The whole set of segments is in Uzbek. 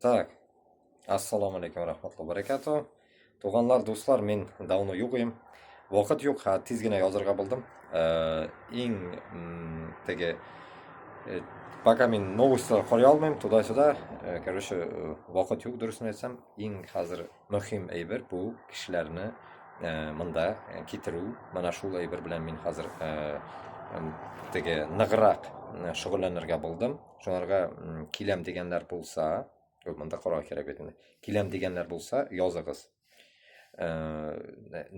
Так, assalomu alaykum va rahmatullohi va barakatuh. Tug'anlar, do'stlar, men davno yo'q edim. Vaqt yo'q, ha, tezgina yozirga bo'ldim. Eng tegi пока men новостlar qo'ya olmayman, to'da-to'da. Короче, vaqt yo'q, durustini aytsam, eng hozir muhim ayber bu kishilarni munda ketiruv. Mana shu ayber bilan men hozir tegi nig'roq shug'ullanirga bo'ldim. Shularga kelam deganlar bo'lsa, mында qaror kerak endi. Kelam deganlar bo'lsa, yozig'iz.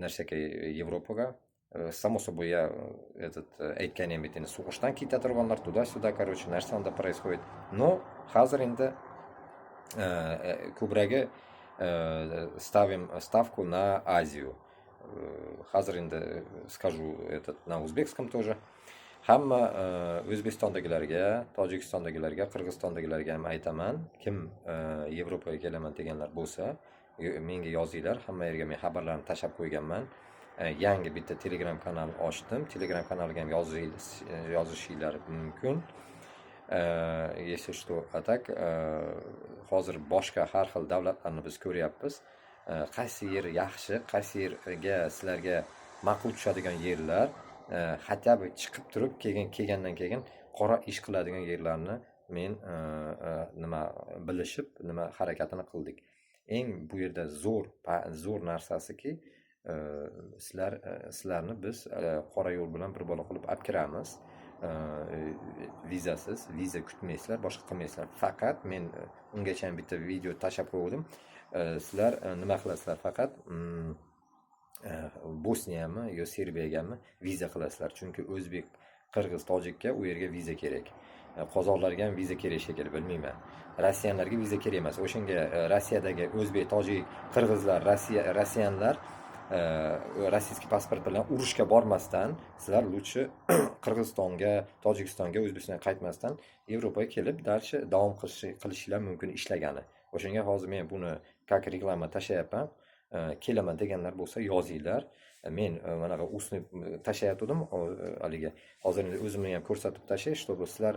Narsaki Yevropaga. Само собой, я aytganim endi sug'ushdan keta turganlar tуда-sюда, короче, narsanda происходит. Но hozir endi ko'pragi ставим ставку на Азию. Hozir endi скажу на узбекском тоже. Hamma O'zbekistondagilarga, Tojikistondagilarga, Qirg'izistondagilarga ham aytaman, kim Yevropaga kelaman deganlar bo'lsa, menga yozinglar, hamma yerga men xabarlarni tashlab qo'yganman. Yangi bitta Telegram kanal ochdim. Telegram kanaliga ham yozishinglar mumkin. Если что, а так hozir boshqa har xil davlatlarni biz ko'ryapmiz. Qaysi yer yaxshi, qaysi yerga sizlarga ma'qul tushadigan yerlar, хотя бы chiqib turib kelgandan keyin qora ish qiladigan yerlarni men nima bilishib, nima harakatini qildik. Eng bu yerda zo'r narsasiki, sizlarni biz qora yo'l bilan bir bola qilib olib kiramiz. Vizasiz, viza kutmaysizlar, boshqa qilmaysizlar. Faqat men ungacha bitta video tashlab qo'ydim. Sizlar nima qilasizlar? Faqat Bosniyami yo Serbiyagami viza qilasizlar. Chunki o'zbek, qirg'iz, tojikka u yerga viza kerak. Qozoqlarga ham viza kerak shekilli, bilmayman. Rossiyaliklarga viza kerak emas. O'shanga Rossiyadagi o'zbek, tojik, qirg'izlar, rossiyanlar rossiyskiy pasport bilan urushga bormasdan, sizlar lutchi Qirg'izistonga, Tojikistonga, O'zbekistonga qaytmasdan Yevropaga kelib, dalshi davom qilishinglar mumkin ishlagani. O'shanga hozir men buni как reklama tashlayapman. Kelaman deganlar bo'lsa yozinglar. Men manaqa ustni tashlayotgandim haliga. Hozir endi o'zimni ham ko'rsatib tashay, чтобы sizlar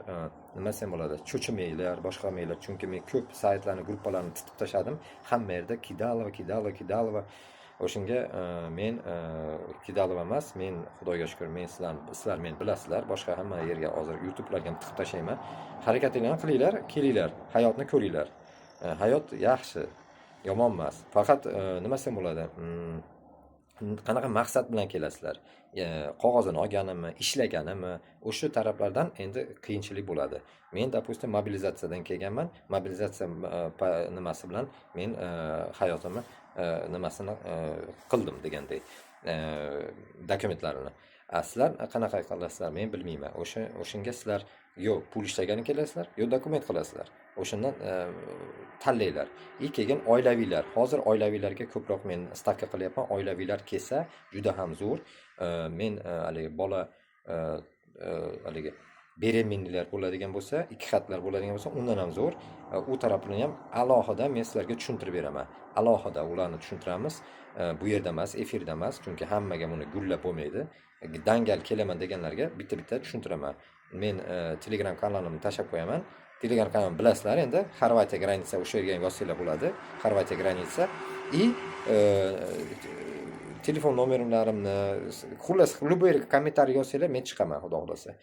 nima desam bo'ladi, cho'chimanglar, boshqa manglar, chunki men ko'p saytlarni, gruppalarni titib tashladim. Hamma yerda Kidalova. O'shanga men Kidalova emas, men Xudoga shukr, men sizlar meni bilasizlar. Boshqa hamma yerga hozir YouTube'larga ham tiqib tashlayman. Harakatinglarni qilinglar, kelinglar, hayotni ko'ringlar. Hayot yaxshi, yomon emas. Faqat nima desam bo'ladi? Qanaqa maqsad bilan kelasizlar? Qog'ozini olganimi, ishlaganimi, o'sha taraflardan endi qiyinchilik bo'ladi. Men допустим mobilizatsiyadan kelganman. Mobilizatsiya nimasi bilan men hayotimni nimasini qildim degandek, dokumentlarini. Sizlar qanaqa qilasizlar men bilmayman. O'shanga sizlar yo pul ishlagani kelasizlar, yo dokument qilasizlar. O'shandan tanlaylar. Keyin oilaviylar. Hozir oilaviylarga ko'proq men stavka qilyapman. Oilaviylar kelsa juda ham zo'r. Men haligi bola haligi beremennilar bo'ladigan bo'lsa, ikki xatlar bo'ladigan bo'lsa, undan ham zo'r. U tarafini ham alohida men sizlarga tushuntirib beraman. Alohida ularni tushuntiramiz. Bu yerda emas, efirda emas, chunki hammaga buni gullab bo'lmaydi. Dangal kelaman deganlarga bitta tushuntiraman. Men Telegram kanalimni tashlab qo'yaman. Telegram kanalni bilasizlar endi, Xorvatiya granitsa, o'sha yerga ham yozsanglar bo'ladi. Xorvatiya granitsa и telefon nomerlarimni, xullas, любой yerga kommentariy yozsanglar, men chiqaman, xudo xolasa.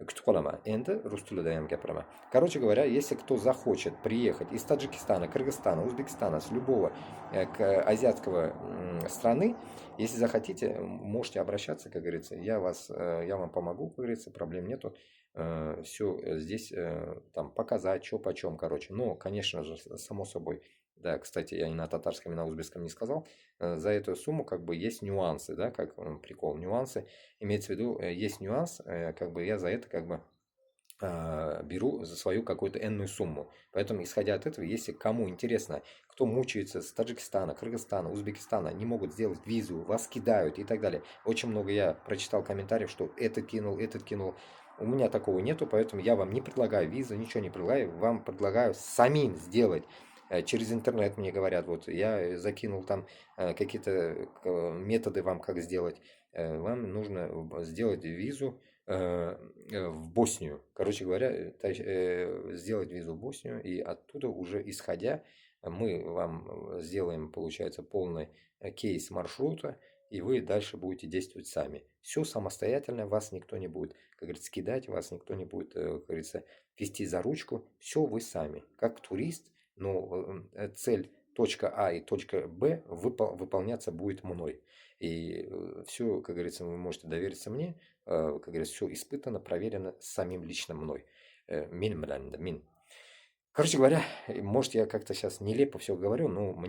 Kutib qolaman. Endi rus tilida ham gapiraman. Короче говоря, если кто захочет приехать из Таджикистана, Кыргызстана, Узбекистана, с любого азиатского страны, если захотите, можете обращаться, как говорится. Я вам помогу, как говорится, проблем нету. Все здесь там показать, что почем, короче. Но, конечно же, само собой, да, кстати, я и на татарском, и на узбекском не сказал, за эту сумму как бы есть нюансы, да, как прикол, нюансы. Имеется в виду, есть нюанс, как бы я за это как бы беру за свою какую-то энную сумму. Поэтому, исходя от этого, если кому интересно, кто мучается с Таджикистана, Кыргызстана, Узбекистана, не могут сделать визу, вас кидают и так далее. Очень много я прочитал комментариев, что этот кинул. У меня такого нету, поэтому я вам не предлагаю визу, ничего не предлагаю. Вам предлагаю самим сделать. Через интернет мне говорят, вот я закинул там какие-то методы вам как сделать. Вам нужно сделать визу в Боснию. Короче говоря, сделать визу в Боснию, и оттуда уже исходя, мы вам сделаем, получается, полный кейс маршрута, и вы дальше будете действовать сами. Все самостоятельно, вас никто не будет, как говорится, кидать, вас никто не будет, как говорится, вести за ручку. Все вы сами, как турист, но цель точка А и точка Б выполняться будет мной. И все, как говорится, вы можете довериться мне, как говорится, все испытано, проверено самим лично мной. Мин млянда, мин. Короче говоря, может я как-то сейчас нелепо все говорю, но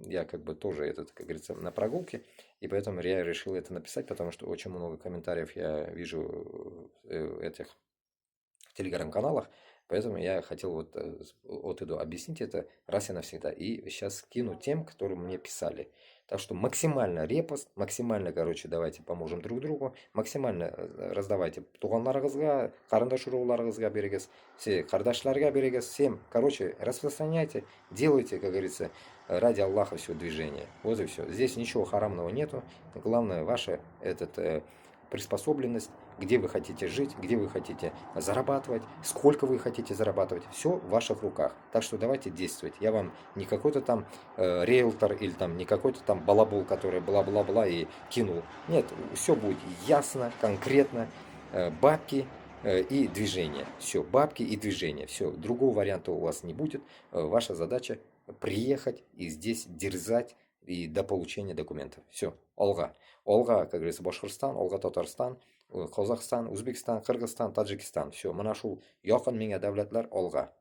я как бы тоже этот, как говорится, на прогулке, и поэтому я решил это написать, потому что очень много комментариев я вижу этих в телеграм-каналах, поэтому я хотел вот это объяснить это раз и навсегда. И сейчас скину тем, которые мне писали. Так что максимально репост, максимально, короче, давайте поможем друг другу, максимально раздавайте туғандарыңызға, қарындаш urug'laringizga берегіз, все қардашларға берегіз, всем, короче, распространяйте, делайте, как говорится, ради Аллаха все движение. Вот и все. Здесь ничего харамного нету. Главное ваша приспособленность, где вы хотите жить, где вы хотите зарабатывать, сколько вы хотите зарабатывать, все в ваших руках. Так что давайте действовать. Я вам не какой-то там риэлтор или там не какой-то там балабол, который бла-бла-бла и кинул. Нет, все будет ясно, конкретно, бабки и движение. Все, бабки и движение. Все, другого варианта у вас не будет. Ваша задача приехать и здесь дерзать и до получения документов. Все, Олга. Олга, как говорится, Башқұртстан, Олга Татарстан, Қазақстан, Өзбекстан, Қырғызстан, Таджикистан. Все, мына ушул якын меңе давлатлар Олга.